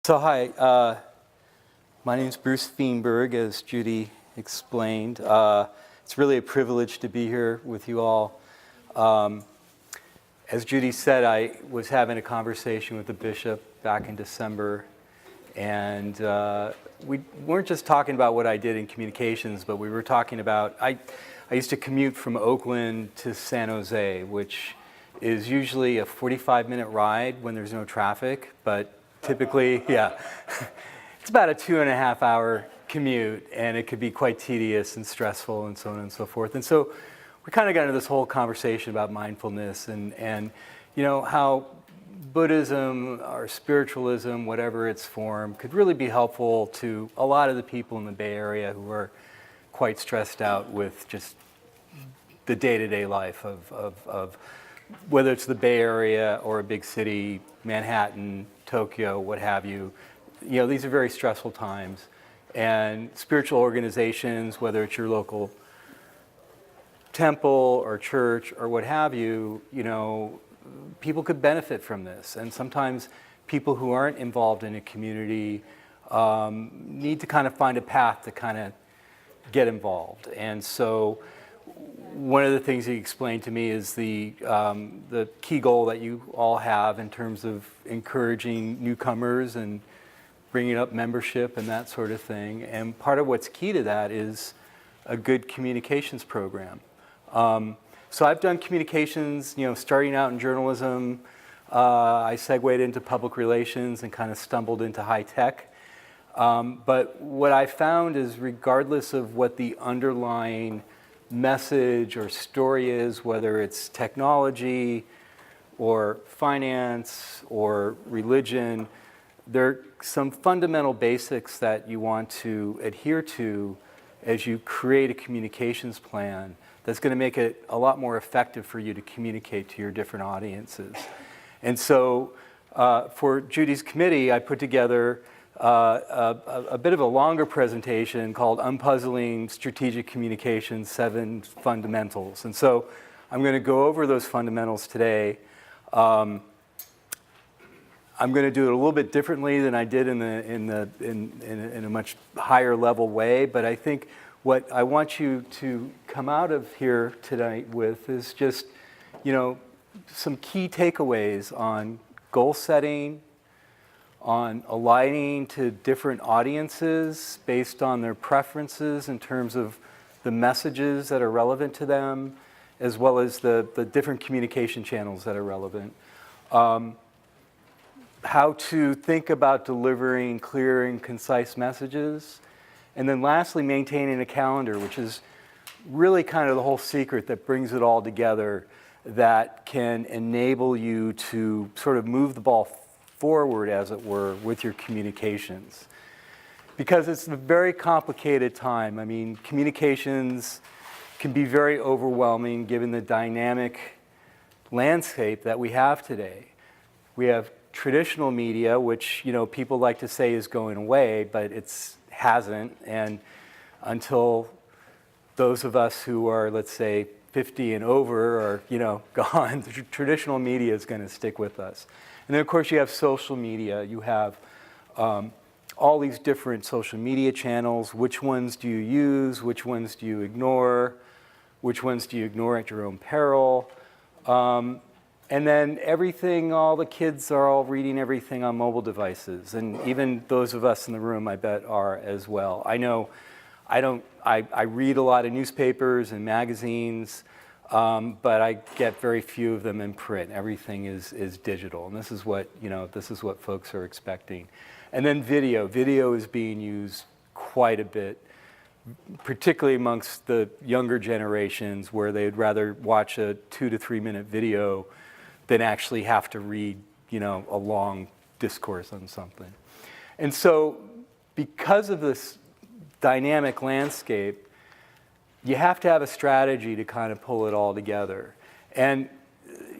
So hi, my name is Bruce Fienberg, as Judy explained. It's really a privilege to be here with you all. As Judy said, I was having a conversation with the bishop back in December, and we weren't just talking about what I did in communications, but we were talking about, I used to commute from Oakland to San Jose, which is usually a 45-minute ride when there's no traffic, but typically, it's about a 2.5-hour commute, and it could be quite tedious and stressful and so on and so forth. And so we kind of got into this whole conversation about mindfulness and you know, how Buddhism or spiritualism, whatever its form, could really be helpful to a lot of the people in the Bay Area who are quite stressed out with just the day-to-day life of whether it's the Bay Area or a big city, Manhattan, Tokyo, what have you. You know, these are very stressful times. And spiritual organizations, whether it's your local temple or church or what have you, you know, people could benefit from this. And sometimes people who aren't involved in a community need to kind of find a path to kind of get involved. And so one of the things he explained to me is the key goal that you all have in terms of encouraging newcomers and bringing up membership and that sort of thing. And part of what's key to that is a good communications program. So I've done communications, you know, starting out in journalism. I segued into public relations and kind of stumbled into high tech. But what I found is regardless of what the underlying message or story is, whether it's technology or finance or religion, there are some fundamental basics that you want to adhere to as you create a communications plan that's going to make it a lot more effective for you to communicate to your different audiences. And so for Judy's committee, I put together a bit of a longer presentation called Unpuzzling Strategic Communications, 7 Fundamentals. And so I'm going to go over those fundamentals today. I'm going to do it a little bit differently than I did in a much higher level way, but I think what I want you to come out of here tonight with is just, you know, some key takeaways on goal setting, on aligning to different audiences based on their preferences in terms of the messages that are relevant to them, as well as the different communication channels that are relevant. How to think about delivering clear and concise messages. And then lastly, maintaining a calendar, which is really kind of the whole secret that brings it all together, that can enable you to sort of move the ball forward, as it were, with your communications. Because it's a very complicated time. I mean, communications can be very overwhelming given the dynamic landscape that we have today. We have traditional media, which, you know, people like to say is going away, but it hasn't. And until those of us who are, let's say, 50 and over are, you know, gone, the traditional media is going to stick with us. And then, of course, you have social media. You have all these different social media channels. Which ones do you use? Which ones do you ignore? Which ones do you ignore at your own peril? And then everything, all the kids are all reading everything on mobile devices. And even those of us in the room, I bet, are as well. I know I read a lot of newspapers and magazines, but I get very few of them in print. Everything is digital, and this is what, you know, this is what folks are expecting. And then video. Video is being used quite a bit, particularly amongst the younger generations, where they'd rather watch a 2 to 3 minute video than actually have to read, you know, a long discourse on something. And so, because of this dynamic landscape, you have to have a strategy to kind of pull it all together. And,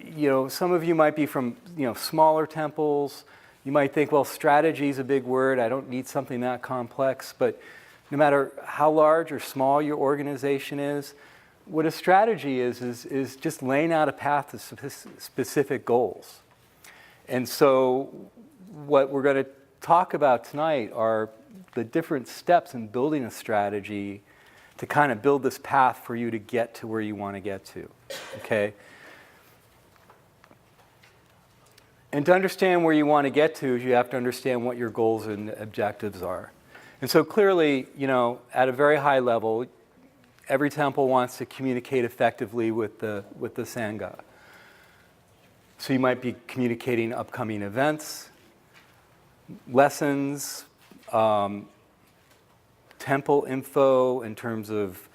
you know, some of you might be from, you know, smaller temples. You might think, well, strategy is a big word. I don't need something that complex. But no matter how large or small your organization is, what a strategy is just laying out a path to specific goals. And so what we're going to talk about tonight are the different steps in building a strategy to kind of build this path for you to get to where you want to get to, okay? And to understand where you want to get to, you have to understand what your goals and objectives are. And so clearly, at a very high level, every temple wants to communicate effectively with the Sangha. So you might be communicating upcoming events, lessons, temple info in terms of,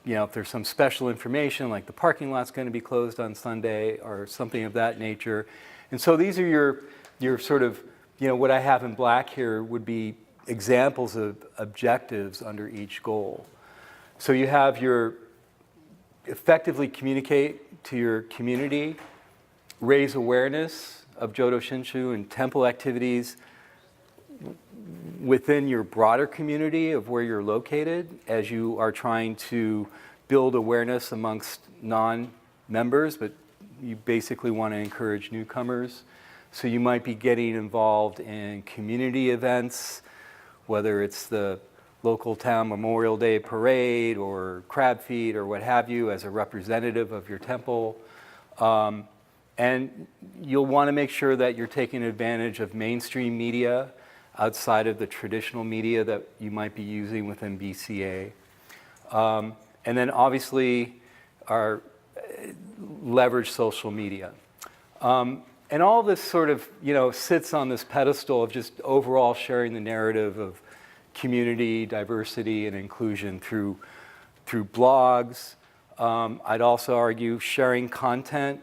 if there's some special information like the parking lot's going to be closed on Sunday or something of that nature. And so these are your sort of, what I have in black here would be examples of objectives under each goal. So you have your effectively communicate to your community, raise awareness of Jodo Shinshu and temple activities within your broader community of where you're located as you are trying to build awareness amongst non-members, but you basically want to encourage newcomers. So you might be getting involved in community events, whether it's the local town Memorial Day parade or crab feed or what have you as a representative of your temple. And you'll want to make sure that you're taking advantage of mainstream media outside of the traditional media that you might be using within BCA. And then obviously leverage social media. And all this sort of, sits on this pedestal of just overall sharing the narrative of community, diversity, and inclusion through blogs. I'd also argue sharing content.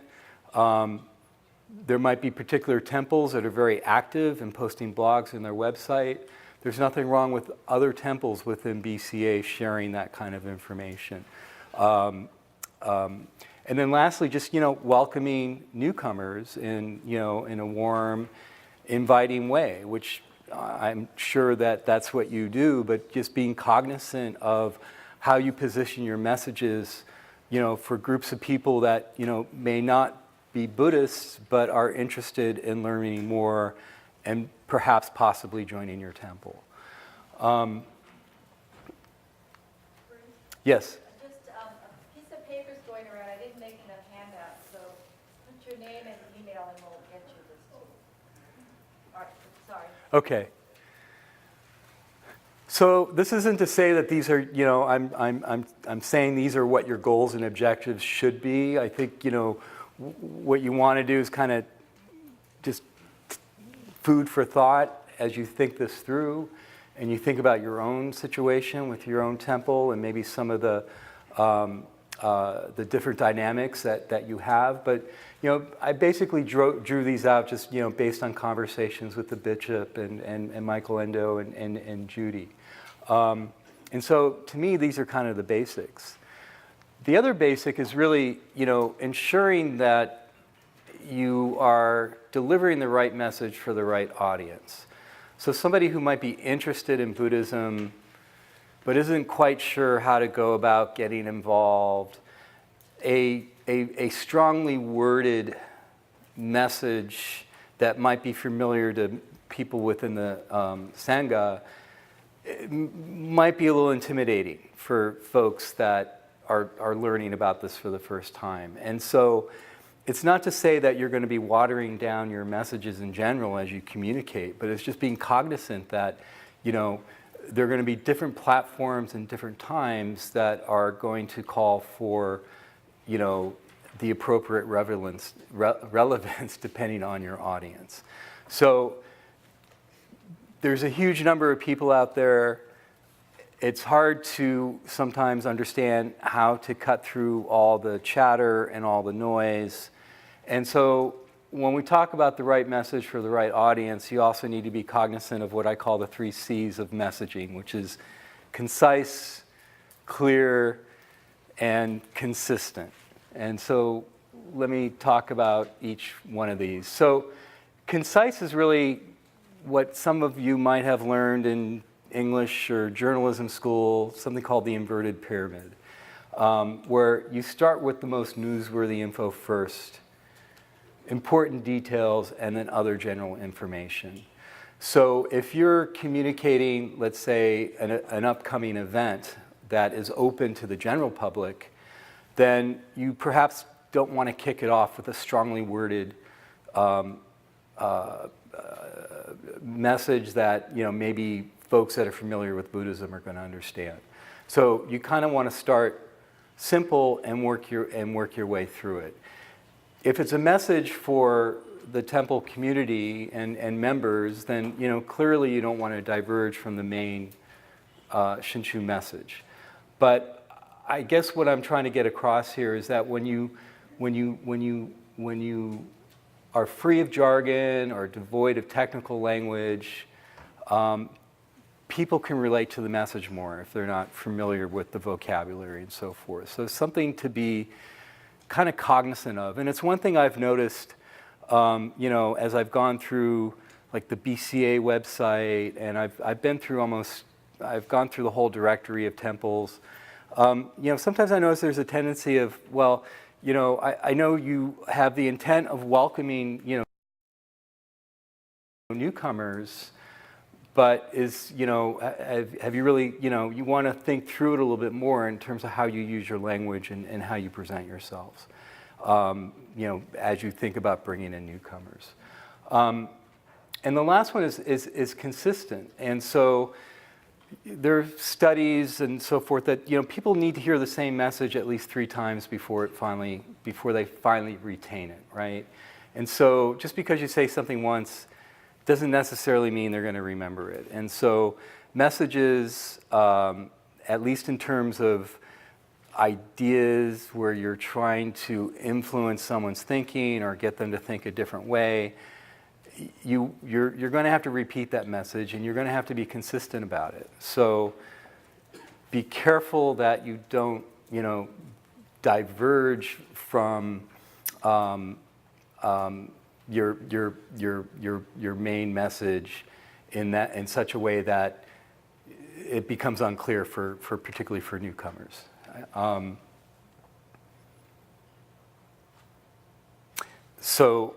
There might be particular temples that are very active in posting blogs in their website. There's nothing wrong with other temples within BCA sharing that kind of information. And then lastly, just, welcoming newcomers in a warm, inviting way, which I'm sure that that's what you do, but just being cognizant of how you position your messages, for groups of people that, may not be Buddhists, but are interested in learning more and perhaps possibly joining your temple. Yes? Just a piece of paper's going around. I didn't make enough handouts, so put your name and email and we'll get you this too. All right, sorry. Okay. So this isn't to say that these are, I'm saying these are what your goals and objectives should be. I think, what you want to do is kind of just food for thought as you think this through and you think about your own situation with your own temple and maybe some of the different dynamics that you have. But, I basically drew these out just, based on conversations with the bishop and Michael Endo and Judy. And so to me, these are kind of the basics. The other basic is really, ensuring that you are delivering the right message for the right audience. So somebody who might be interested in Buddhism, but isn't quite sure how to go about getting involved, a strongly worded message that might be familiar to people within the Sangha might be a little intimidating for folks that are learning about this for the first time. And so it's not to say that you're going to be watering down your messages in general as you communicate, but it's just being cognizant that, there are going to be different platforms and different times that are going to call for, the appropriate relevance depending on your audience. So there's a huge number of people out there. It's hard to sometimes understand how to cut through all the chatter and all the noise. And so when we talk about the right message for the right audience, you also need to be cognizant of what I call the 3 C's of messaging, which is concise, clear, and consistent. And so let me talk about each one of these. So concise is really what some of you might have learned in English or journalism school, something called the inverted pyramid, where you start with the most newsworthy info first, important details, and then other general information. So if you're communicating, let's say, an upcoming event that is open to the general public, then you perhaps don't want to kick it off with a strongly worded message that maybe folks that are familiar with Buddhism are going to understand. So you kind of want to start simple and work your way through it. If it's a message for the temple community and members, then clearly you don't want to diverge from the main Shinshu message. But I guess what I'm trying to get across here is that when you are free of jargon or devoid of technical language, people can relate to the message more if they're not familiar with the vocabulary and so forth. So it's something to be kind of cognizant of. And it's one thing I've noticed, as I've gone through like the BCA website, and I've gone through the whole directory of temples. Sometimes I notice there's a tendency of, well, I know you have the intent of welcoming, newcomers, but have you really, you want to think through it a little bit more in terms of how you use your language and how you present yourselves, as you think about bringing in newcomers. And the last one is consistent. And so there are studies and so forth that people need to hear the same message at least 3 times before they finally retain it, right? And so just because you say something once doesn't necessarily mean they're going to remember it. And so messages, at least in terms of ideas where you're trying to influence someone's thinking or get them to think a different way, you're going to have to repeat that message, and you're going to have to be consistent about it. So be careful that you don't, diverge from your main message in such a way that it becomes unclear for particularly for newcomers. So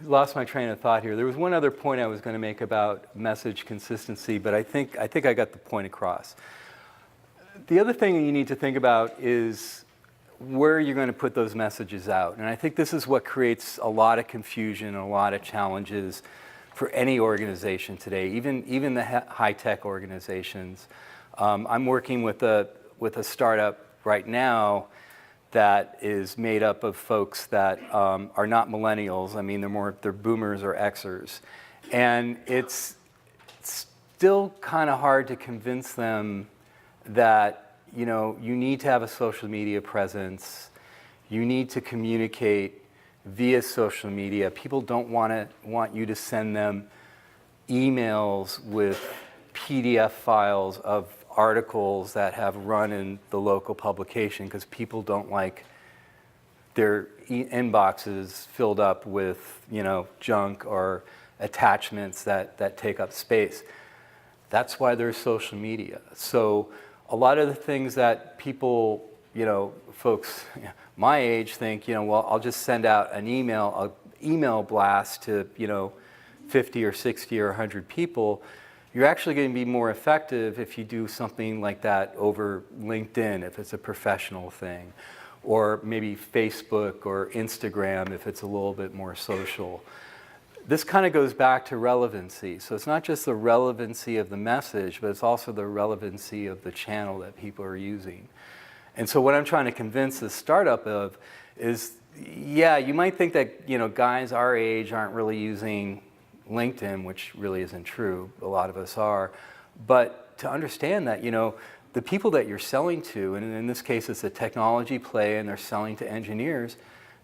lost my train of thought here. There was one other point I was going to make about message consistency, but I think I got the point across. The other thing you need to think about is where you're going to put those messages out. And I think this is what creates a lot of confusion and a lot of challenges for any organization today, even the high-tech organizations. I'm working with a startup right now that is made up of folks that are not millennials. I mean, they're boomers or Xers. And it's still kind of hard to convince them that you need to have a social media presence. You need to communicate via social media. People don't want you to send them emails with PDF files of articles that have run in the local publication, because people don't like their inboxes filled up with junk or attachments that take up space. That's why there's social media. So a lot of the things that people, folks my age think, well, I'll just send out an email blast to 50 or 60 or 100 people. You're actually going to be more effective if you do something like that over LinkedIn, if it's a professional thing, or maybe Facebook or Instagram if it's a little bit more social. This kind of goes back to relevancy. So it's not just the relevancy of the message, but it's also the relevancy of the channel that people are using. And so what I'm trying to convince this startup of is, yeah, you might think that guys our age aren't really using LinkedIn, which really isn't true. A lot of us are. But to understand that, the people that you're selling to, and in this case it's a technology play and they're selling to engineers,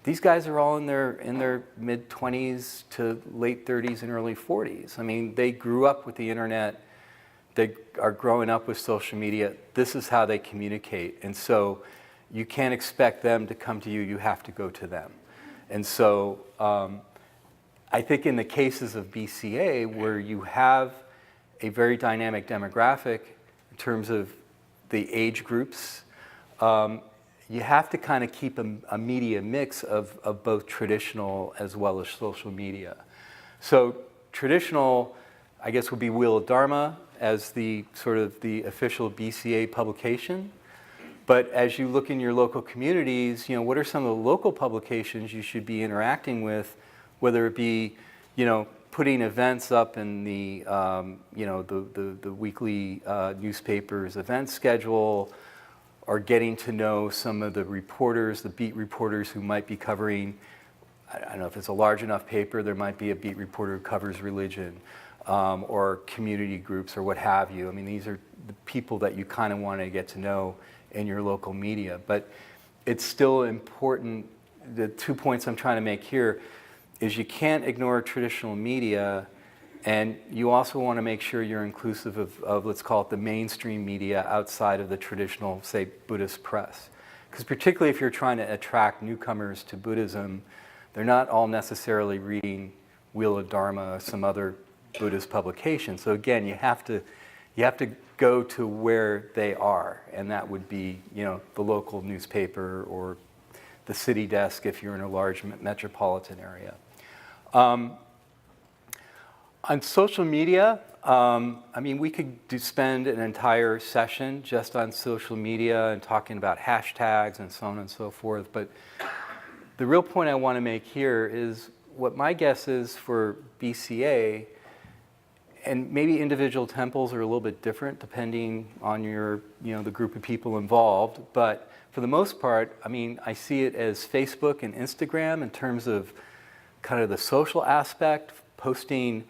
these guys are all in their mid-20s to late 30s and early 40s. I mean, they grew up with the internet. They are growing up with social media. This is how they communicate. And so you can't expect them to come to you. You have to go to them. And so I think in the cases of BCA, where you have a very dynamic demographic in terms of the age groups, you have to kind of keep a media mix of both traditional as well as social media. So traditional, I guess, would be Wheel of Dharma as the sort of the official BCA publication. But as you look in your local communities, what are some of the local publications you should be interacting with, whether it be, putting events up in the, the weekly newspaper's event schedule, or getting to know some of the reporters, the beat reporters who might be covering, I don't know if it's a large enough paper, there might be a beat reporter who covers religion, or community groups or what have you. I mean, these are the people that you kind of want to get to know in your local media. But it's still important, the 2 points I'm trying to make here is you can't ignore traditional media, and you also want to make sure you're inclusive of let's call it the mainstream media outside of the traditional, say, Buddhist press. Because particularly if you're trying to attract newcomers to Buddhism, they're not all necessarily reading Wheel of Dharma or some other Buddhist publication. So again, you have to go to where they are, and that would be, the local newspaper or the city desk if you're in a large metropolitan area. On social media, we could spend an entire session just on social media and talking about hashtags and so on and so forth. But the real point I want to make here is what my guess is for BCA, and maybe individual temples are a little bit different depending on your, the group of people involved. But for the most part, I see it as Facebook and Instagram in terms of kind of the social aspect, posting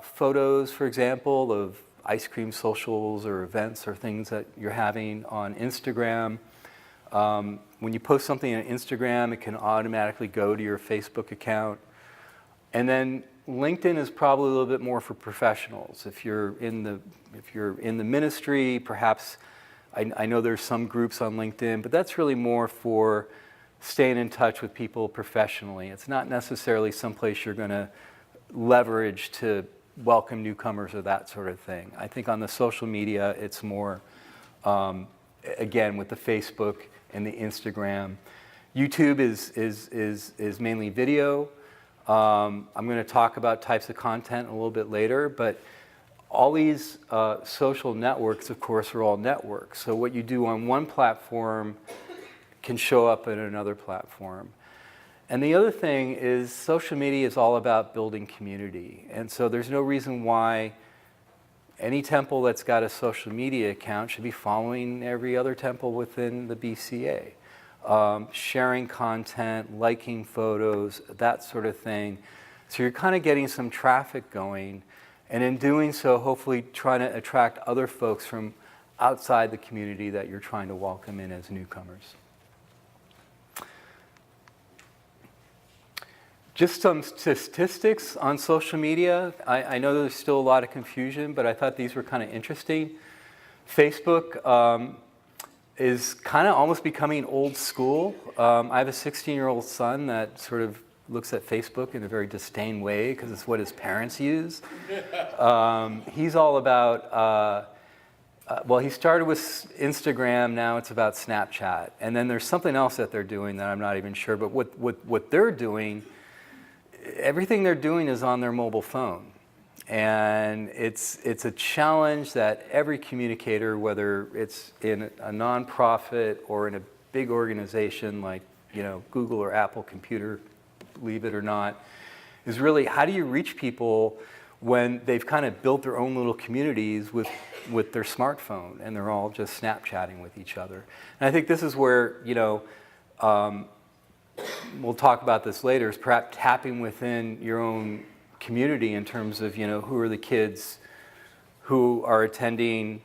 photos, for example, of ice cream socials or events or things that you're having on Instagram. When you post something on Instagram, it can automatically go to your Facebook account. And then LinkedIn is probably a little bit more for professionals. If you're in the ministry, perhaps, I know there's some groups on LinkedIn, but that's really more for staying in touch with people professionally. It's not necessarily someplace you're going to leverage to welcome newcomers or that sort of thing. I think on the social media, it's more, again, with the Facebook and the Instagram. YouTube is mainly video. I'm going to talk about types of content a little bit later, but all these social networks, of course, are all networks. So what you do on one platform can show up in another platform. And the other thing is social media is all about building community. And so there's no reason why any temple that's got a social media account should be following every other temple within the BCA. Sharing content, liking photos, that sort of thing. So you're kind of getting some traffic going, and in doing so, hopefully trying to attract other folks from outside the community that you're trying to welcome in as newcomers. Just some statistics on social media. I know there's still a lot of confusion, but I thought these were kind of interesting. Facebook is kind of almost becoming old school. I have a 16-year-old son that sort of looks at Facebook in a very disdain way because it's what his parents use. He's all about, he started with Instagram, now it's about Snapchat. And then there's something else that they're doing that I'm not even sure, but what they're doing, everything they're doing is on their mobile phone. And it's a challenge that every communicator, whether it's in a nonprofit or in a big organization like Google or Apple Computer, believe it or not, is really how do you reach people when they've kind of built their own little communities with their smartphone and they're all just Snapchatting with each other. And I think this is where we'll talk about this later, is perhaps tapping within your own community in terms of, who are the kids who are attending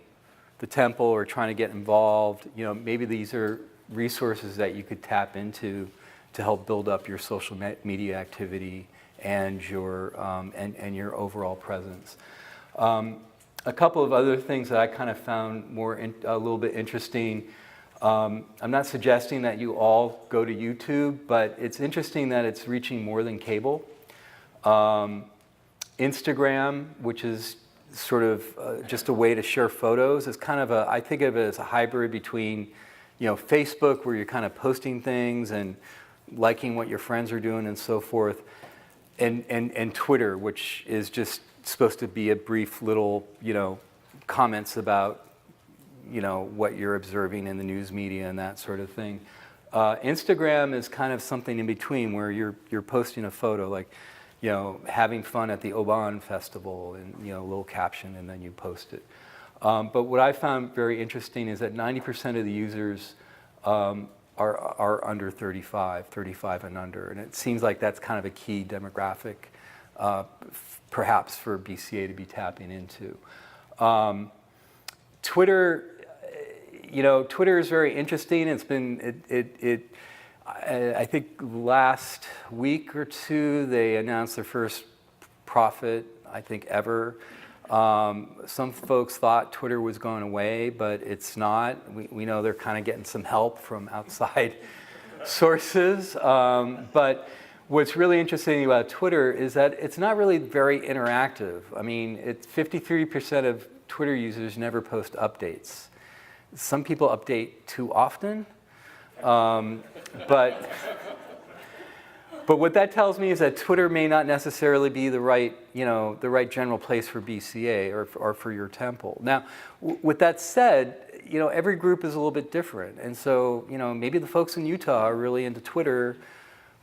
the temple or trying to get involved. Maybe these are resources that you could tap into to help build up your social media activity and your overall presence. A couple of other things that I kind of found a little bit interesting. I'm not suggesting that you all go to YouTube, but it's interesting that it's reaching more than cable. Instagram, which is sort of just a way to share photos, is kind of I think of it as a hybrid between, Facebook where you're kind of posting things and liking what your friends are doing and so forth, and Twitter, which is just supposed to be a brief little, comments about, what you're observing in the news media and that sort of thing. Instagram is kind of something in between where you're posting a photo like, having fun at the Oban Festival and, a little caption and then you post it. But what I found very interesting is that 90% of the users are under 35 and under. And it seems like that's kind of a key demographic, perhaps for BCA to be tapping into. Twitter, Twitter is very interesting. It's been, I think last week or two, they announced their first profit, I think, ever. Some folks thought Twitter was going away, but it's not. We know they're kind of getting some help from outside sources. But what's really interesting about Twitter is that it's not really very interactive. I mean, 53% of Twitter users never post updates. Some people update too often. But what that tells me is that Twitter may not necessarily be the right general place for BCA or for your temple. Now, with that said, every group is a little bit different. And so, maybe the folks in Utah are really into Twitter,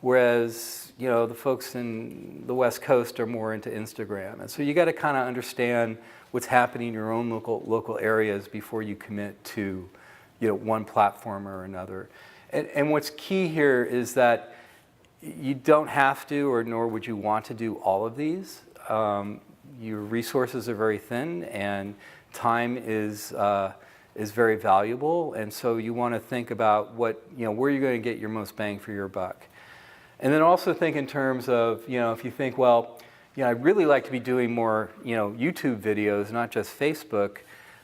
whereas, the folks in the West Coast are more into Instagram. And so you got to kind of understand what's happening in your own local areas before you commit to, one platform or another. And what's key here is that you don't have to, or nor would you want to do all of these. Your resources are very thin, and time is very valuable. And so you want to think about where you're going to get your most bang for your buck. And then also think in terms of, if you think, well, I'd really like to be doing more, YouTube videos, not just Facebook.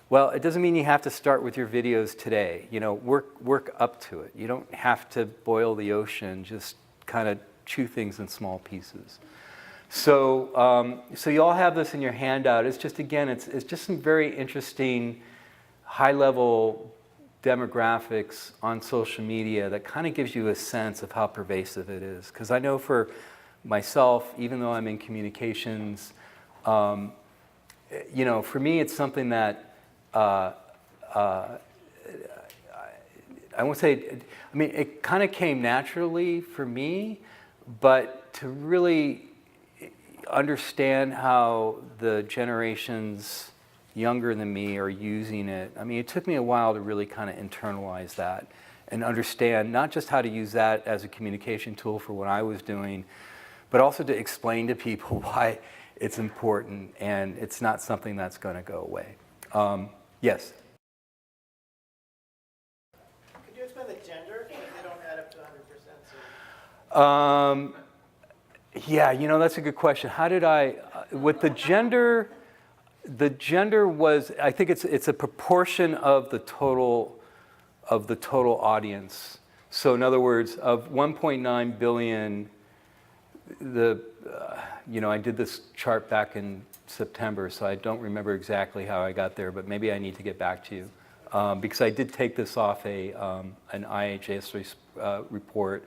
Well, it doesn't mean you have to start with your videos today. Work up to it. You don't have to boil the ocean. Just kind of chew things in small pieces. So you all have this in your handout. It's just, again, it's just some very interesting high-level demographics on social media that kind of gives you a sense of how pervasive it is. Because I know for myself, even though I'm in communications, for me it's something that I won't say, it kind of came naturally for me, but to really understand how the generations younger than me are using it, it took me a while to really kind of internalize that and understand not just how to use that as a communication tool for what I was doing, but also to explain to people why it's important and it's not something that's going to go away. Yes? Could you explain the gender? Because they don't add up to 100%. Yeah, that's a good question. How did with the gender was, I think it's a proportion of the total audience. So in other words, of 1.9 billion, I did this chart back in September, so I don't remember exactly how I got there, but maybe I need to get back to you. Because I did take this off an IHS report,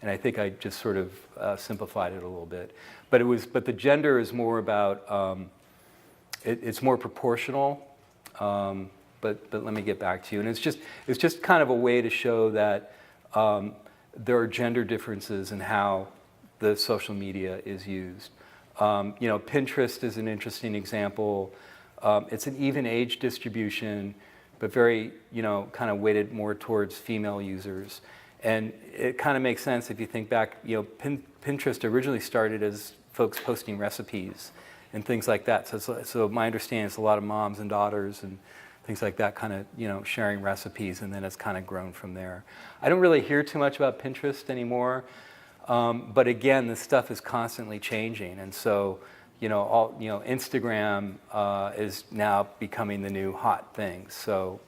and I think I just sort of simplified it a little bit. But the gender is more about, it's more proportional, but let me get back to you. And it's just kind of a way to show that there are gender differences in how the social media is used. Pinterest is an interesting example. It's an even age distribution, but very, kind of weighted more towards female users. And it kind of makes sense if you think back, Pinterest originally started as folks posting recipes and things like that. So my understanding is a lot of moms and daughters and things like that kind of, sharing recipes, and then it's kind of grown from there. I don't really hear too much about Pinterest anymore. But again, this stuff is constantly changing, and so Instagram is now becoming the new hot thing. So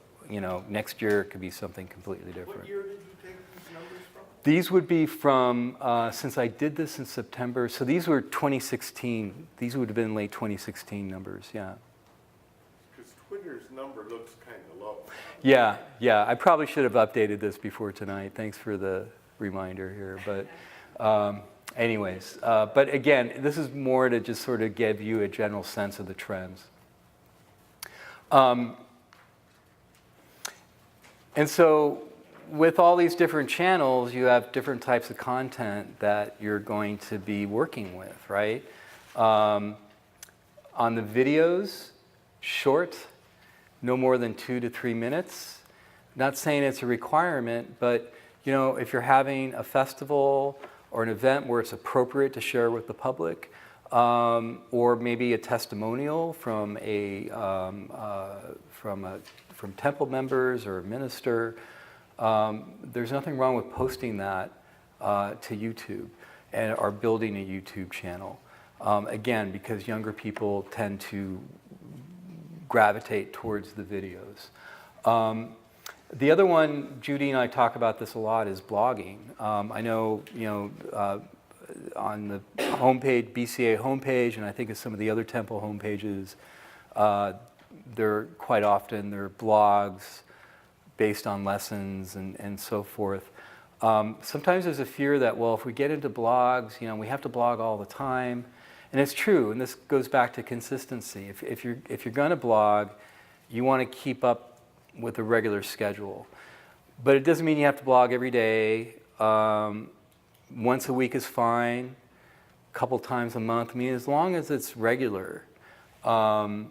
next year it could be something completely different. What year did you take these numbers from? These would be from since I did this in September. So these were 2016. These would have been late 2016 numbers. Yeah. Because Twitter Porter's number looks kind of low. Yeah, I probably should have updated this before tonight. Thanks for the reminder here. But anyways, but again, this is more to just sort of give you a general sense of the trends. And so with all these different channels, you have different types of content that you're going to be working with, right? On the videos, short, no more than 2 to 3 minutes. Not saying it's a requirement, but if you're having a festival or an event where it's appropriate to share with the public, or maybe a testimonial from from temple members or a minister, there's nothing wrong with posting that to YouTube or building a YouTube channel. Again, because younger people tend to gravitate towards the videos. The other one, Judy and I talk about this a lot, is blogging. I know, on the homepage, BCA homepage, and I think of some of the other temple homepages, they're quite often they're blogs based on lessons and so forth. Sometimes there's a fear that, well, if we get into blogs, we have to blog all the time. And it's true, and this goes back to consistency. If you're going to blog, you want to keep up with a regular schedule. But it doesn't mean you have to blog every day. Once a week is fine, a couple times a month. I mean, as long as it's regular. And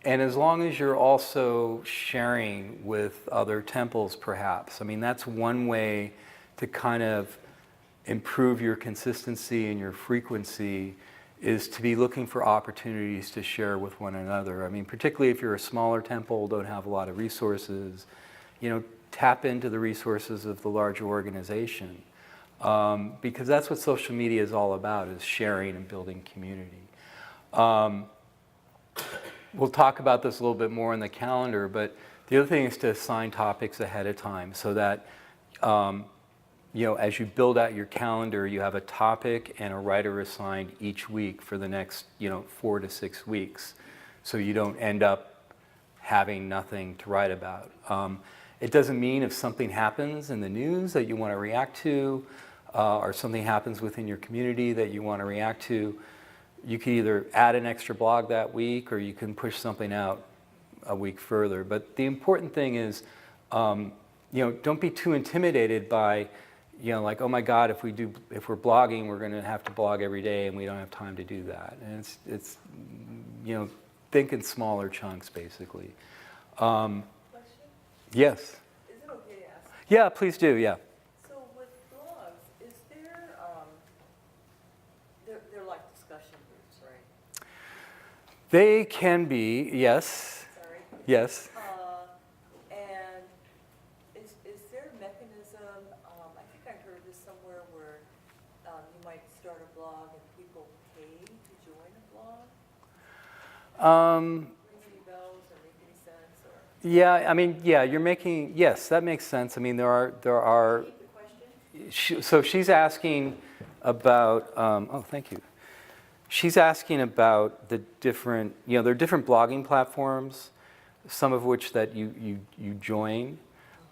as long as you're also sharing with other temples, perhaps. I mean, that's one way to kind of improve your consistency and your frequency, is to be looking for opportunities to share with one another. I mean, particularly if you're a smaller temple, don't have a lot of resources, tap into the resources of the larger organization. Because that's what social media is all about, is sharing and building community. We'll talk about this a little bit more in the calendar, but the other thing is to assign topics ahead of time so that as you build out your calendar, you have a topic and a writer assigned each week for the next 4 to 6 weeks, so you don't end up having nothing to write about. It doesn't mean if something happens in the news that you want to react to, or something happens within your community that you want to react to, you can either add an extra blog that week or you can push something out a week further. But the important thing is, don't be too intimidated by, like, oh my God, if we're blogging, we're going to have to blog every day, and we don't have time to do that. And it's think in smaller chunks, basically. Question? Yes. Is it okay to ask? Yeah, please do. Yeah. So with blogs, is there, they're like discussion groups, right? They can be. Yes. Sorry. Yes. And is there a mechanism, I think I heard this somewhere, where you might start a blog and people pay to join a blog? Ring any bells or make any sense? Or? Yeah. I mean, yeah. Yes, that makes sense. I mean, there are. Repeat the question? So she's asking about. Oh, thank you. She's asking about the different. There are different blogging platforms, some of which that you join.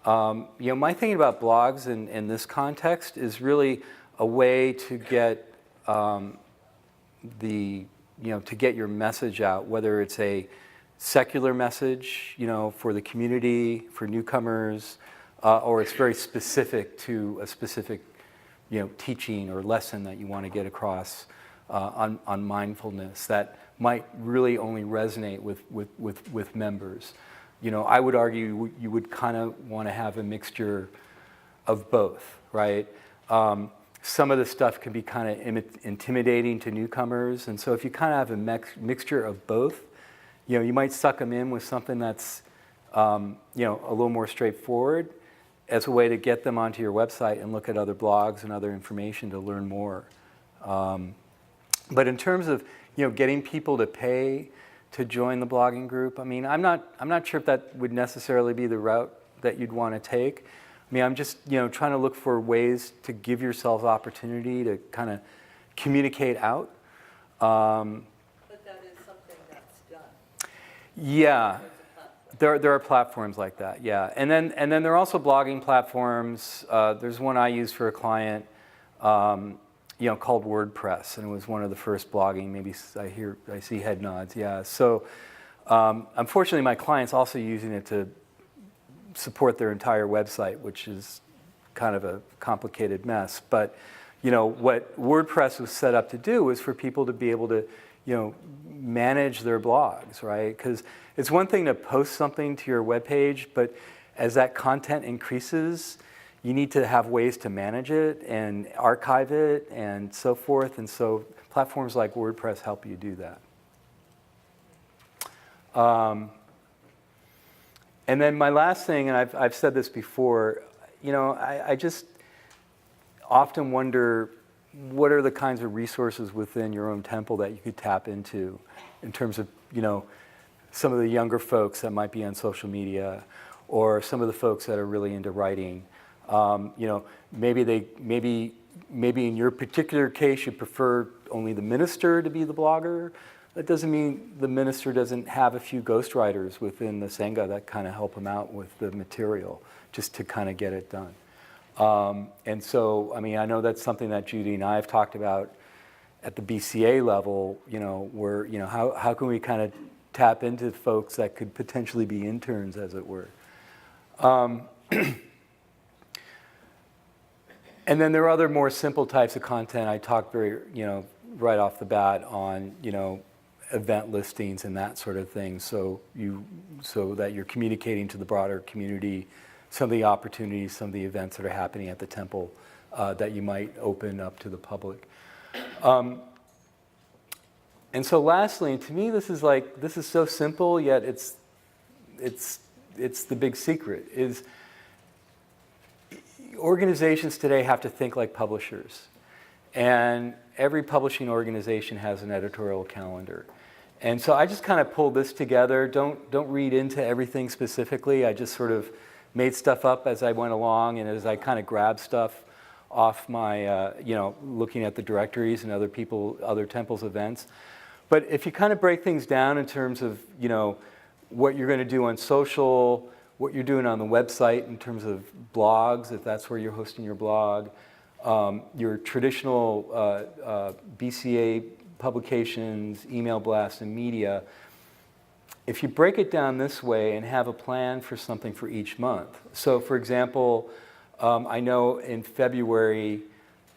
My thinking about blogs in this context is really a way to get to get your message out, whether it's a secular message, for the community, for newcomers, or it's very specific to a specific, teaching or lesson that you want to get across on mindfulness that might really only resonate with members. I would argue you would kind of want to have a mixture of both, right? Some of the stuff can be kind of intimidating to newcomers, and so if you kind of have a mixture of both, you might suck them in with something that's a little more straightforward as a way to get them onto your website and look at other blogs and other information to learn more. But in terms of getting people to pay to join the blogging group, I mean, I'm not sure if that would necessarily be the route that you'd want to take. I mean, I'm just trying to look for ways to give yourselves opportunity to kind of communicate out. But that is something that's done. Yeah, there are platforms like that, yeah. And then there are also blogging platforms. There's one I use for a client, called WordPress, and it was one of the first blogging. Maybe I see head nods, yeah. So unfortunately, my client's also using it to support their entire website, which is kind of a complicated mess. But what WordPress was set up to do was for people to be able to manage their blogs, right? Because it's one thing to post something to your webpage, but as that content increases, you need to have ways to manage it and archive it and so forth. And so platforms like WordPress help you do that. And then my last thing, and I've said this before, I just often wonder, what are the kinds of resources within your own temple that you could tap into in terms of, some of the younger folks that might be on social media, or some of the folks that are really into writing. Maybe in your particular case you prefer only the minister to be the blogger. That doesn't mean the minister doesn't have a few ghostwriters within the Sangha that kind of help him out with the material, just to kind of get it done. And so, I know that's something that Judy and I have talked about at the BCA level, where, how can we kind of tap into folks that could potentially be interns, as it were. And then there are other more simple types of content. I talked very, right off the bat on, event listings and that sort of thing. So that you're communicating to the broader community some of the opportunities, some of the events that are happening at the temple that you might open up to the public. And so lastly, and to me this is so simple, yet it's the big secret, is organizations today have to think like publishers. And every publishing organization has an editorial calendar. And so I just kind of pulled this together. Don't read into everything specifically. I just sort of made stuff up as I went along, and as I kind of grabbed stuff off my, looking at the directories and other temples' events. But if you kind of break things down in terms of, what you're going to do on social, what you're doing on the website in terms of blogs, if that's where you're hosting your blog, your traditional BCA publications, email blasts, and media, if you break it down this way and have a plan for something for each month. So for example, I know in February,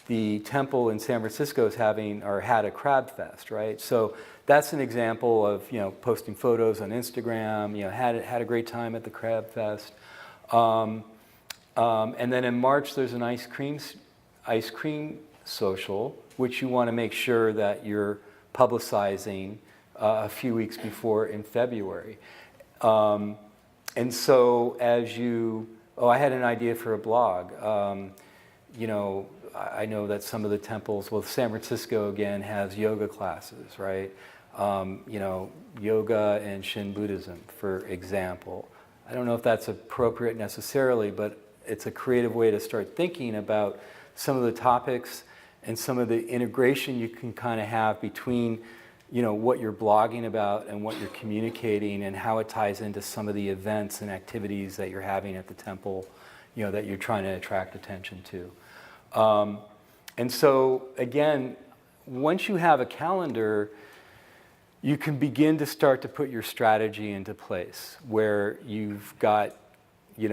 the temple in San Francisco had a crab fest, right? So that's an example of, posting photos on Instagram, had a great time at the crab fest. And then in March, there's an ice cream social, which you want to make sure that you're publicizing a few weeks before in February. And so I had an idea for a blog. I know that some of the temples, San Francisco again has yoga classes, right? Yoga and Shin Buddhism, for example. I don't know if that's appropriate necessarily, but it's a creative way to start thinking about some of the topics and some of the integration you can kind of have between, what you're blogging about and what you're communicating, and how it ties into some of the events and activities that you're having at the temple, that you're trying to attract attention to. And so, again, once you have a calendar, you can begin to start to put your strategy into place, where you've got, each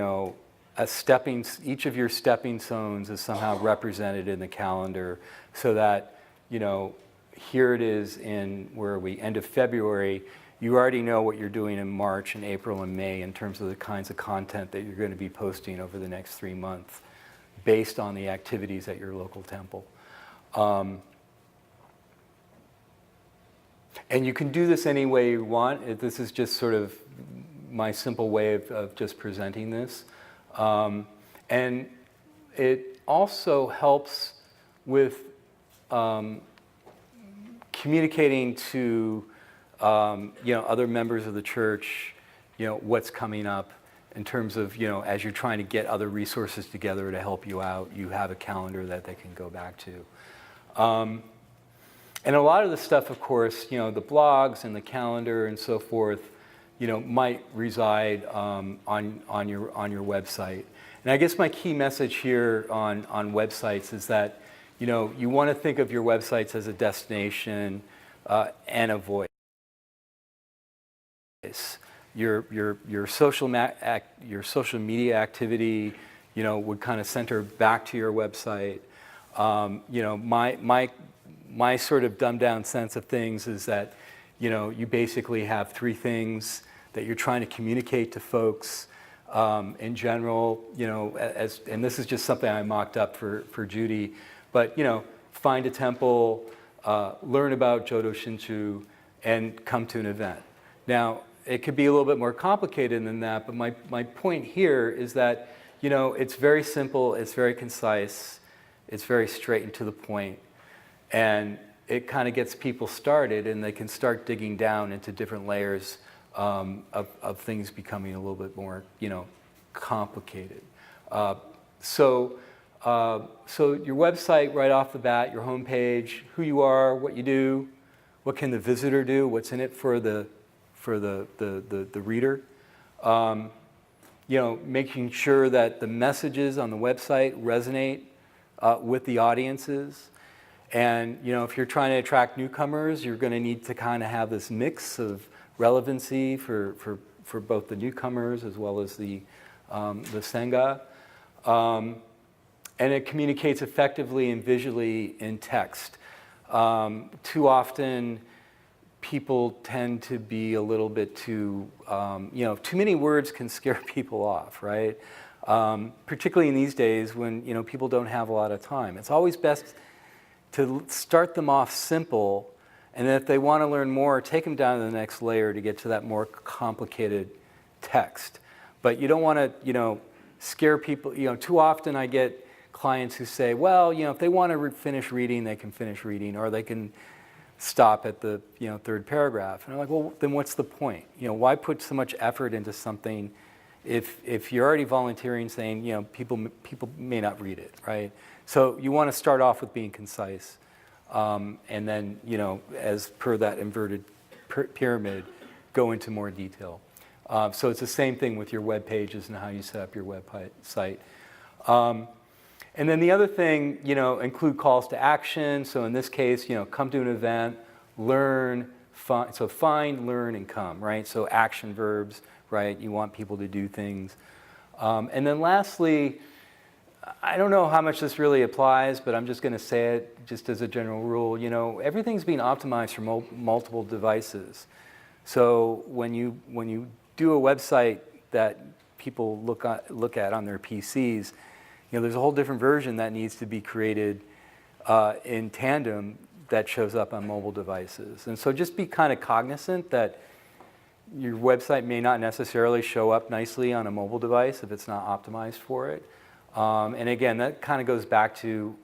of your stepping stones is somehow represented in the calendar, so that, here it is in, end of February, you already know what you're doing in March and April and May in terms of the kinds of content that you're going to be posting over the next 3 months, based on the activities at your local temple. And you can do this any way you want. This is just sort of my simple way of just presenting this. And it also helps with communicating to other members of the church, what's coming up in terms of, as you're trying to get other resources together to help you out, you have a calendar that they can go back to. And a lot of the stuff, of course, the blogs and the calendar and so forth, might reside on your website. And I guess my key message here on websites is that, you want to think of your websites as a destination and a voice. Your social media activity, would kind of center back to your website. My sort of dumbed down sense of things is that, you basically have three things that you're trying to communicate to folks in general, and this is just something I mocked up for Judy, but, find a temple, learn about Jodo Shinshu, and come to an event. Now, it could be a little bit more complicated than that, but my point here is that, it's very simple, it's very concise, it's very straight and to the point, and it kind of gets people started, and they can start digging down into different layers of things becoming a little bit more, complicated. So your website right off the bat, your homepage, who you are, what you do, what can the visitor do, what's in it for the reader. Making sure that the messages on the website resonate with the audiences. And if you're trying to attract newcomers, you're going to need to kind of have this mix of relevancy for both the newcomers as well as the Sangha. And it communicates effectively and visually in text. Too often, people tend to be a little bit too, too many words can scare people off, right? Particularly in these days when, people don't have a lot of time. It's always best to start them off simple, and then if they want to learn more, take them down to the next layer to get to that more complicated text. But you don't want to, scare people. Too often I get clients who say, well, if they want to finish reading, they can finish reading, or they can stop at the third paragraph. And I'm like, well, then what's the point? Why put so much effort into something if you're already volunteering saying, people may not read it, right? So you want to start off with being concise, and then, as per that inverted pyramid, go into more detail. So it's the same thing with your web pages and how you set up your website. And then the other thing, include calls to action. So in this case, come to an event, learn, find. So find, learn, and come, right? So action verbs, right? You want people to do things. And then lastly, I don't know how much this really applies, but I'm just going to say it just as a general rule. Everything's being optimized for multiple devices. So when you do a website that people look at on their PCs, there's a whole different version that needs to be created in tandem that shows up on mobile devices. And so just be kind of cognizant that your website may not necessarily show up nicely on a mobile device if it's not optimized for it. And again, that kind of goes back to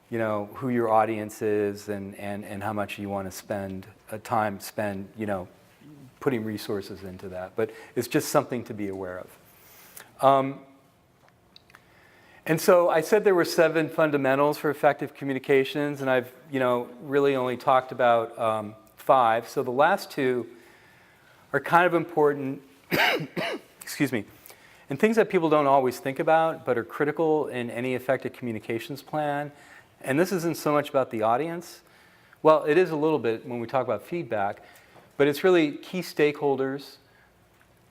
who your audience is and how much you want to spend putting resources into that. But it's just something to be aware of. And so I said there were 7 fundamentals for effective communications, and I've really only talked about 5. So the last 2 are kind of important, excuse me, and things that people don't always think about, but are critical in any effective communications plan. And this isn't so much about the audience. Well, it is a little bit when we talk about feedback, but it's really key stakeholders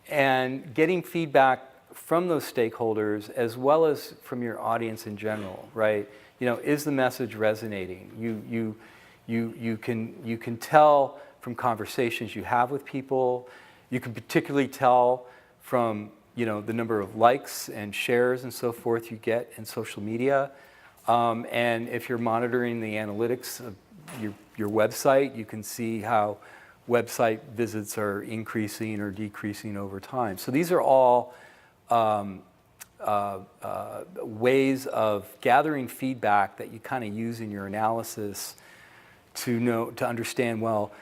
and getting feedback from those stakeholders as well as from your audience in general, right? Is the message resonating? You can tell from conversations you have with people. You can particularly tell from the number of likes and shares and so forth you get in social media. And if you're monitoring the analytics of your website, you can see how website visits are increasing or decreasing over time. So these are all ways of gathering feedback that you kind of use in your analysis to understand, well,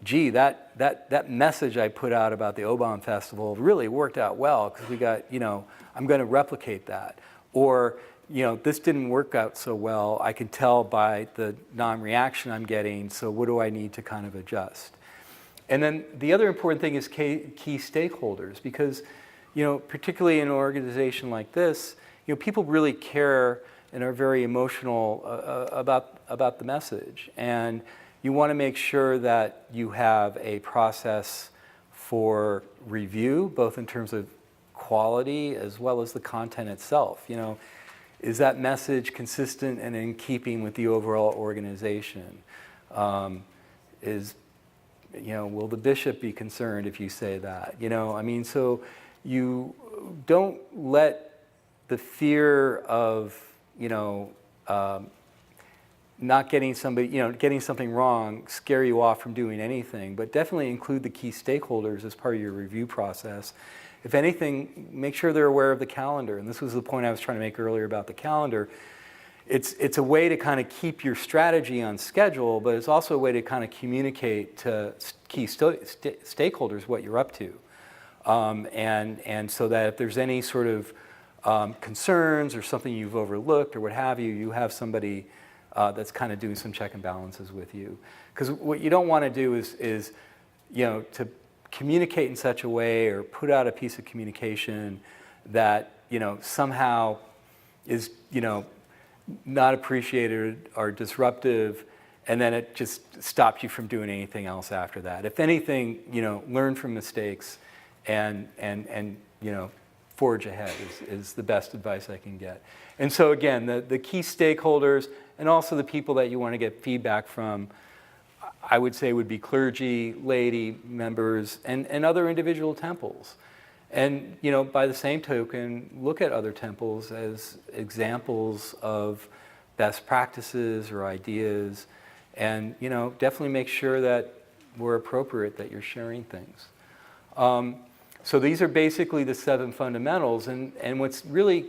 gee, that message I put out about the Obon Festival really worked out well because we got, I'm going to replicate that. Or, this didn't work out so well. I can tell by the non-reaction I'm getting, so what do I need to kind of adjust? And then the other important thing is key stakeholders, because, particularly in an organization like this, people really care and are very emotional about the message. And you want to make sure that you have a process for review, both in terms of quality as well as the content itself. Is that message consistent and in keeping with the overall organization? Will the bishop be concerned if you say that? So you don't let the fear of, not getting getting something wrong scare you off from doing anything, but definitely include the key stakeholders as part of your review process. If anything, make sure they're aware of the calendar. And this was the point I was trying to make earlier about the calendar. It's a way to kind of keep your strategy on schedule, but it's also a way to kind of communicate to key stakeholders what you're up to. And so that if there's any sort of concerns or something you've overlooked or what have you, you have somebody that's kind of doing some check and balances with you. Because what you don't want to do is to communicate in such a way or put out a piece of communication that, somehow is, not appreciated or disruptive, and then it just stops you from doing anything else after that. If anything, learn from mistakes and forge ahead is the best advice I can get. And so again, the key stakeholders and also the people that you want to get feedback from, I would say would be clergy, laity members, and other individual temples. And by the same token, look at other temples as examples of best practices or ideas, and definitely make sure that we're appropriate, that you're sharing things. So these are basically the 7 fundamentals, and what's really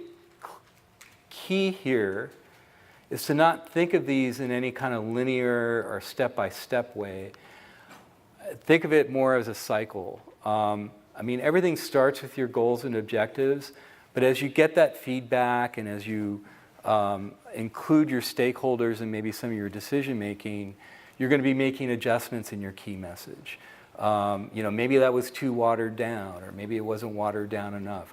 key here is to not think of these in any kind of linear or step-by-step way. Think of it more as a cycle. Everything starts with your goals and objectives, but as you get that feedback and as you include your stakeholders and maybe some of your decision making, you're going to be making adjustments in your key message. Maybe that was too watered down, or maybe it wasn't watered down enough.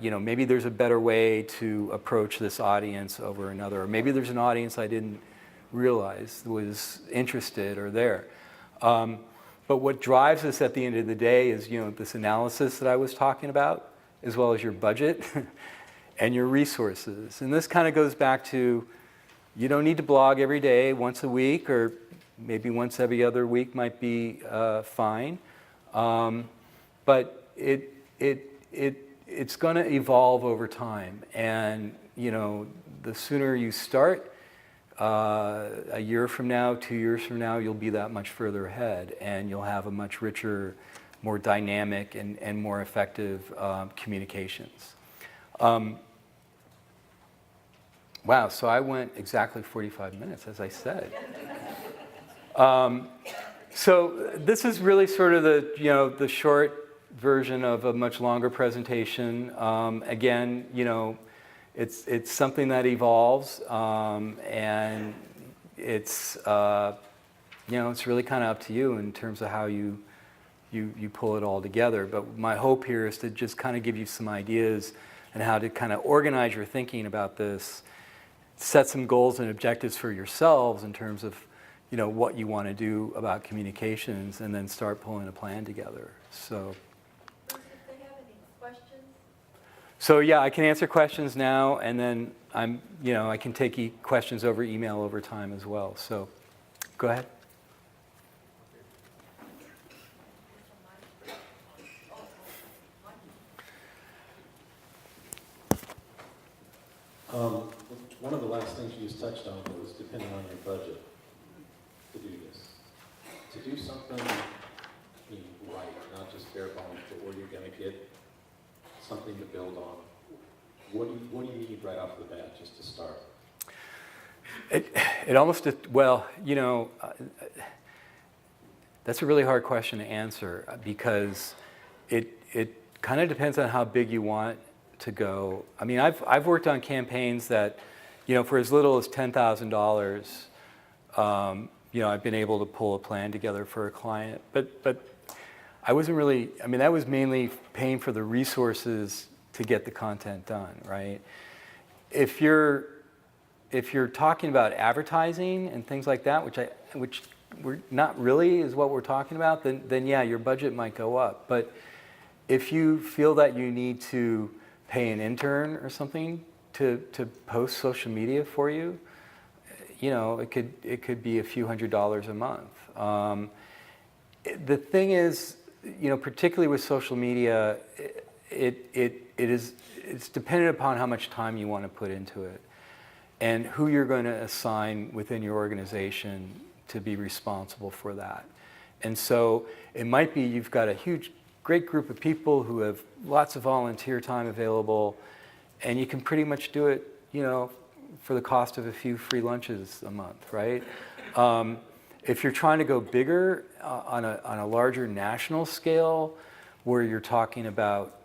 Maybe there's a better way to approach this audience over another, or maybe there's an audience I didn't realize was interested or there. But what drives us at the end of the day is, this analysis that I was talking about, as well as your budget and your resources. And this kind of goes back to, you don't need to blog every day, once a week, or maybe once every other week might be fine. But it's going to evolve over time. And, the sooner you start, a year from now, 2 years from now, you'll be that much further ahead, and you'll have a much richer, more dynamic, and more effective communications. Wow, so I went exactly 45 minutes, as I said. So this is really sort of the short version of a much longer presentation. Again, it's something that evolves, and it's it's really kind of up to you in terms of how you pull it all together. But my hope here is to just kind of give you some ideas and how to kind of organize your thinking about this, set some goals and objectives for yourselves in terms of what you want to do about communications, and then start pulling a plan together. So. If they have any questions? So yeah, I can answer questions now, and then I can take questions over email over time as well. So, go ahead. One of the last things you just touched on was depending on your budget to do this. To do something right, not just bare bones, but where you're going to get something to build on. What do you need right off the bat just to start? It almost, that's a really hard question to answer, because it kind of depends on how big you want to go. I've worked on campaigns that, for as little as $10,000, I've been able to pull a plan together for a client, but I wasn't really, I mean, that was mainly paying for the resources to get the content done, right? If you're talking about advertising and things like that, which we're not really is what we're talking about, then yeah, your budget might go up. But if you feel that you need to pay an intern or something to post social media for you, it could be a few $100s a month. The thing is, particularly with social media, it's dependent upon how much time you want to put into it and who you're going to assign within your organization to be responsible for that. And so it might be you've got a great group of people who have lots of volunteer time available, and you can pretty much do it, for the cost of a few free lunches a month, right? If you're trying to go bigger on a larger national scale, where you're talking about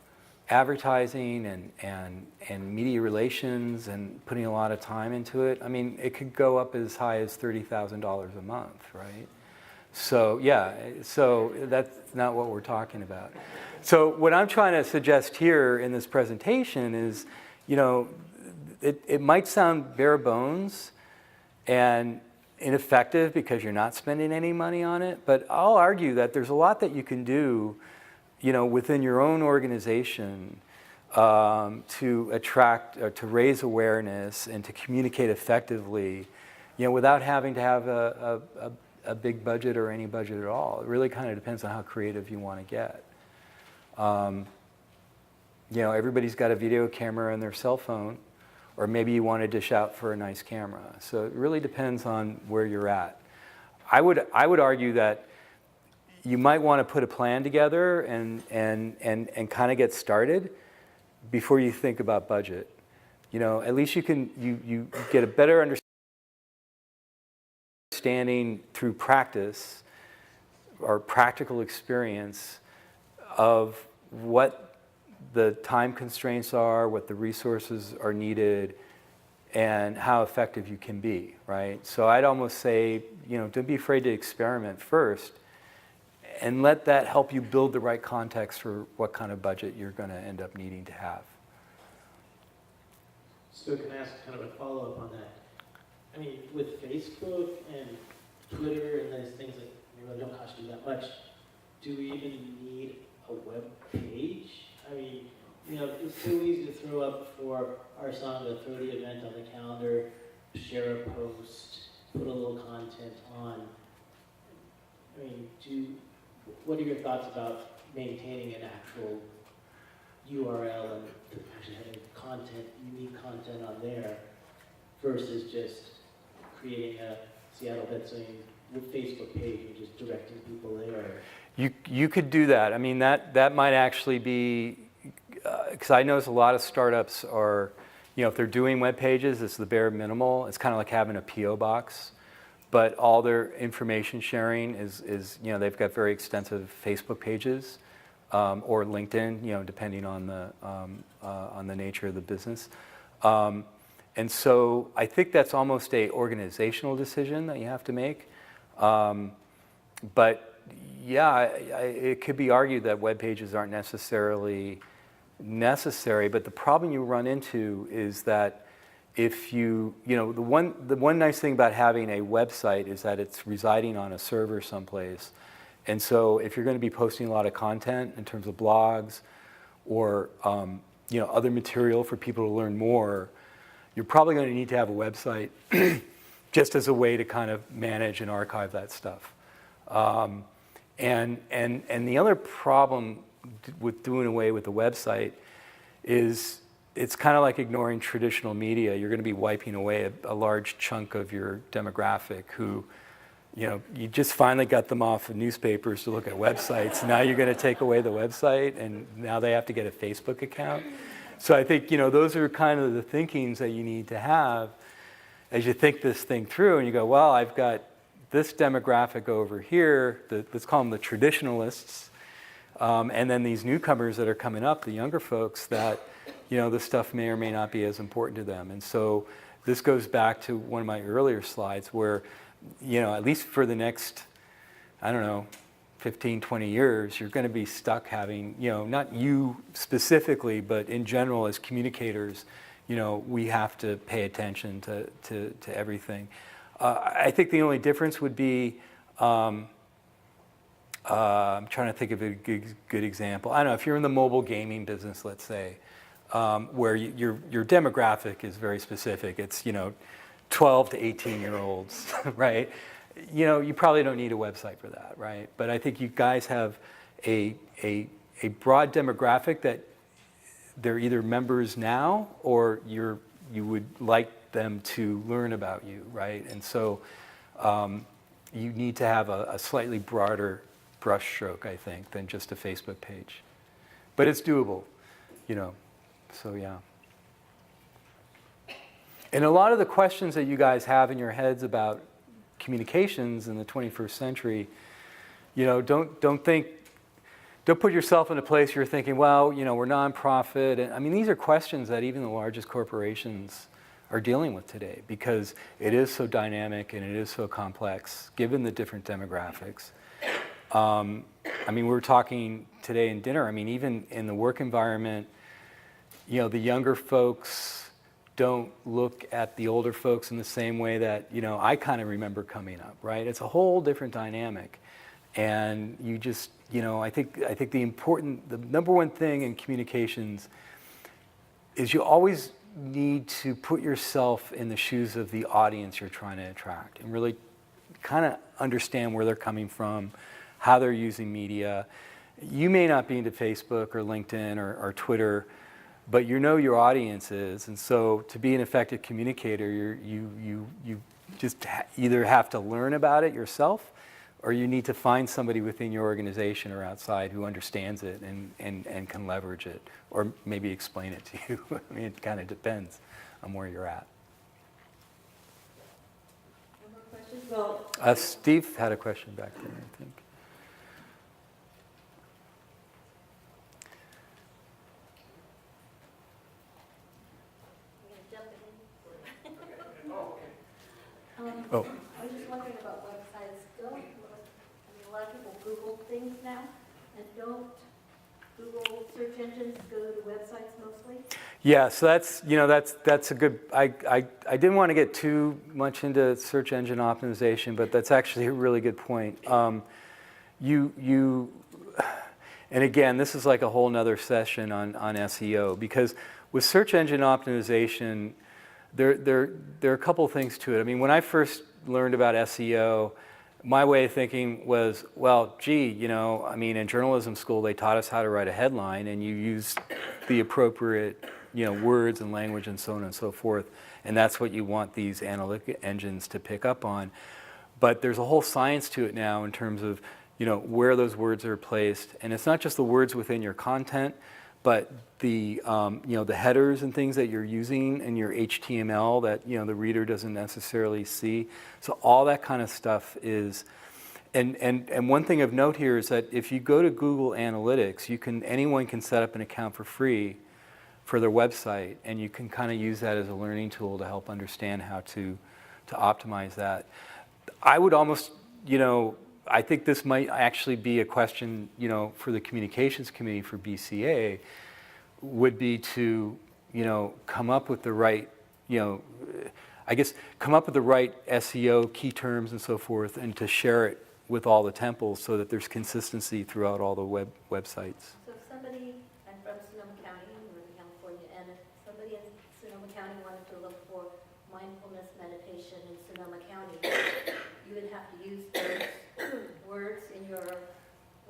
advertising and media relations and putting a lot of time into it, I mean, it could go up as high as $30,000 a month, right? So yeah, so that's not what we're talking about. So what I'm trying to suggest here in this presentation is, it might sound bare bones and ineffective because you're not spending any money on it, but I'll argue that there's a lot that you can do, within your own organization to attract, or to raise awareness and to communicate effectively, without having to have a big budget or any budget at all. It really kind of depends on how creative you want to get. Everybody's got a video camera on their cell phone, or maybe you want to dish out for a nice camera. So it really depends on where you're at. I would argue that you might want to put a plan together and kind of get started before you think about budget. At least you get a better understanding through practice or practical experience of what the time constraints are, what the resources are needed, and how effective you can be, right? So I'd almost say, don't be afraid to experiment first, and let that help you build the right context for what kind of budget you're going to end up needing to have. So can I ask kind of a follow-up on that? I mean, with Facebook and Twitter and those things that really don't cost you that much, do we even need a web page? I mean, it's so easy to throw up for our Sangha, throw the event on the calendar, share a post, put a little content on. I mean, what are your thoughts about maintaining an actual URL and actually having content, unique content on there, versus just creating a Seattle Betswing Facebook page and just directing people there? You could do that. I mean, that might actually be, because I notice a lot of startups are, if they're doing web pages, it's the bare minimal. It's kind of like having a PO box, but all their information sharing is they've got very extensive Facebook pages or LinkedIn, depending on the nature of the business. And so I think that's almost a organizational decision that you have to make. But yeah, it could be argued that web pages aren't necessarily necessary, but the problem you run into is that if the one nice thing about having a website is that it's residing on a server someplace. And so if you're going to be posting a lot of content in terms of blogs or other material for people to learn more, you're probably going to need to have a website just as a way to kind of manage and archive that stuff. And the other problem with doing away with the website is it's kind of like ignoring traditional media. You're going to be wiping away a large chunk of your demographic who, you just finally got them off of newspapers to look at websites. Now you're going to take away the website, and now they have to get a Facebook account. So I think, those are kind of the thinkings that you need to have as you think this thing through, and you go, well, I've got this demographic over here, let's call them the traditionalists, and then these newcomers that are coming up, the younger folks, that this stuff may or may not be as important to them. And so this goes back to one of my earlier slides where at least for the next, I don't know, 15, 20 years, you're going to be stuck having, not you specifically, but in general as communicators, we have to pay attention to everything. I think the only difference would be, I'm trying to think of a good example. I don't know, if you're in the mobile gaming business, let's say, where your demographic is very specific. It's, 12 to 18-year-olds, right? You probably don't need a website for that, right? But I think you guys have a broad demographic that they're either members now or you would like them to learn about you, right? And so you need to have a slightly broader brushstroke, I think, than just a Facebook page. But it's doable, so yeah. And a lot of the questions that you guys have in your heads about communications in the 21st century, don't put yourself in a place you're thinking, well, we're nonprofit. And I mean, these are questions that even the largest corporations are dealing with today because it is so dynamic and it is so complex, given the different demographics. We were talking today in dinner, even in the work environment, the younger folks don't look at the older folks in the same way that, I kind of remember coming up, right? It's a whole different dynamic. And you just, I think the number one thing in communications is you always need to put yourself in the shoes of the audience you're trying to attract and really kind of understand where they're coming from, how they're using media. You may not be into Facebook or LinkedIn or Twitter, but your audience is, and so to be an effective communicator, you just either have to learn about it yourself, or you need to find somebody within your organization or outside who understands it and can leverage it, or maybe explain it to you. It kind of depends on where you're at. No more questions? Well, Steve had a question back there, I think. Oh. I was just wondering about websites. A lot of people Google things now, and don't Google search engines go to websites mostly? Yeah, so that's a good. I didn't want to get too much into search engine optimization, but that's actually a really good point. And again, this is like a whole nother session on SEO, because with search engine optimization, there are a couple things to it. When I first learned about SEO, my way of thinking was, well, gee, in journalism school they taught us how to write a headline, and you use the appropriate, words and language and so on and so forth, and that's what you want these analytic engines to pick up on. But there's a whole science to it now in terms of, where those words are placed, and it's not just the words within your content, but the the headers and things that you're using in your HTML that the reader doesn't necessarily see. So all that kind of stuff is, and one thing of note here is that if you go to Google Analytics, anyone can set up an account for free for their website, and you can kind of use that as a learning tool to help understand how to optimize that. I would almost, I think this might actually be a question, for the communications committee for BCA, would be to, come up with the right, come up with the right SEO key terms and so forth, and to share it with all the temples so that there's consistency throughout all the websites. So if somebody, I'm from Sonoma County, we're in California, and if somebody in Sonoma County wanted to look for mindfulness meditation in Sonoma County, you would have to use those words in your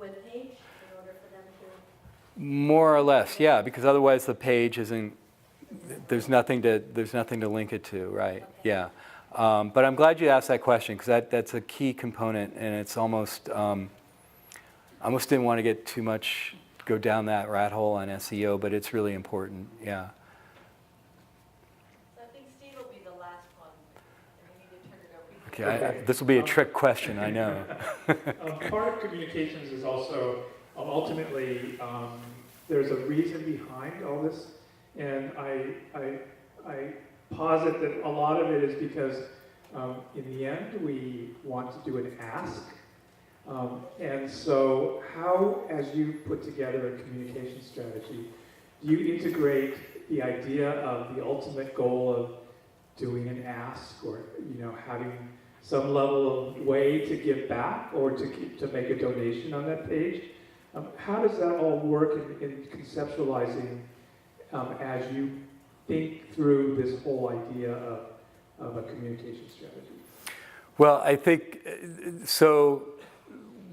webpage in order for them to... More or less, yeah, because otherwise the page isn't, there's nothing to link it to, right? Okay. Yeah. But I'm glad you asked that question, because that's a key component, and it's almost, I almost didn't want to go down that rat hole on SEO, but it's really important, yeah. So I think Steve will be the last one, and we need to turn it over. Okay, this will be a trick question, I know. Part of communications is also ultimately there's a reason behind all this, and I posit that a lot of it is because In the end, we want to do an ask. And so how, as you put together a communication strategy, do you integrate the idea of the ultimate goal of doing an ask, or having some level of way to give back or to make a donation on that page? How does that all work in conceptualizing as you think through this whole idea of a communication strategy? Well, I think, so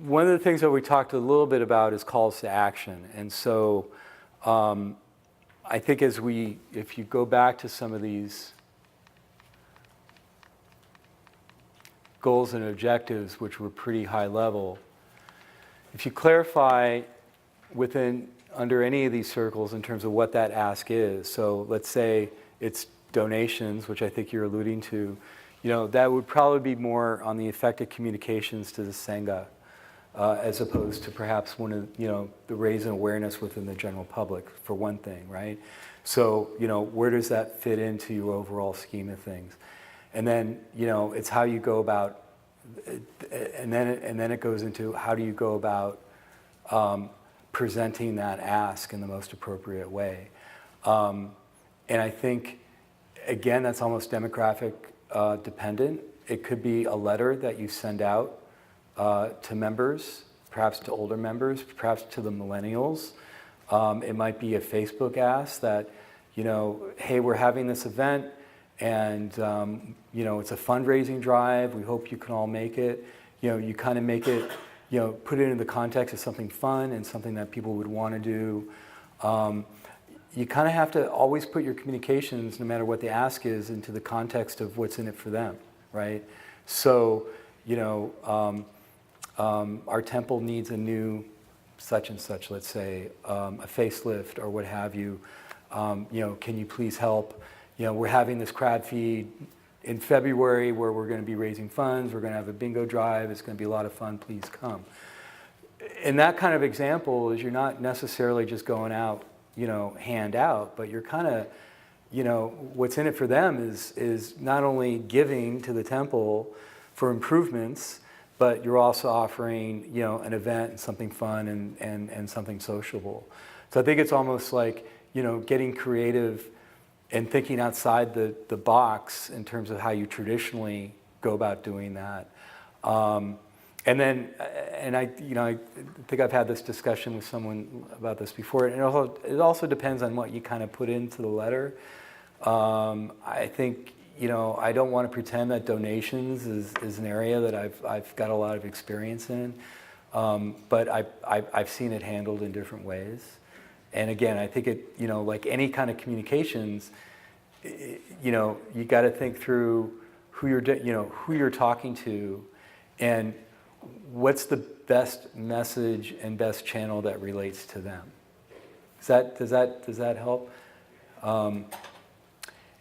one of the things that we talked a little bit about is calls to action. And so I think if you go back to some of these goals and objectives, which were pretty high level, if you clarify under any of these circles in terms of what that ask is, so let's say it's donations, which I think you're alluding to, that would probably be more on the effective communications to the Sangha, as opposed to perhaps one of, the raising awareness within the general public, for one thing, right? So, where does that fit into your overall scheme of things? And then, it's how you go about, and then it goes into how do you go about presenting that ask in the most appropriate way. And I think, again, that's almost demographic dependent. It could be a letter that you send out to members, perhaps to older members, perhaps to the millennials. It might be a Facebook ask that, hey, we're having this event, and it's a fundraising drive. We hope you can all make it. You kind of make it, put it in the context of something fun and something that people would want to do. You kind of have to always put your communications, no matter what the ask is, into the context of what's in it for them, right? So, our temple needs a new such and such, let's say, a facelift or what have you. Can you please help? We're having this crab feed in February where we're going to be raising funds. We're going to have a bingo drive. It's going to be a lot of fun. Please come. In that kind of example is you're not necessarily just going out, hand out, but you're kind of, what's in it for them is not only giving to the temple for improvements, but you're also offering, an event and something fun and something sociable. So I think it's almost like, getting creative and thinking outside the box in terms of how you traditionally go about doing that. I think I've had this discussion with someone about this before, and it also depends on what you kind of put into the letter. I think, I don't want to pretend that donations is an area that I've got a lot of experience in, but I've seen it handled in different ways. And again, I think it, like any kind of communications, you got to think through who you're talking to, and what's the best message and best channel that relates to them. Does that help?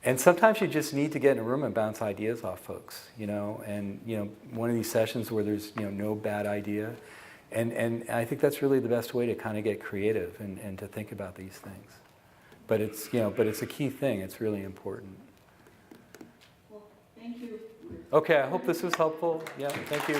And sometimes you just need to get in a room and bounce ideas off folks, and one of these sessions where there's no bad idea. And I think that's really the best way to kind of get creative and to think about these things. But it's a key thing. It's really important. Well, thank you. Okay, I hope this was helpful. Yeah, thank you.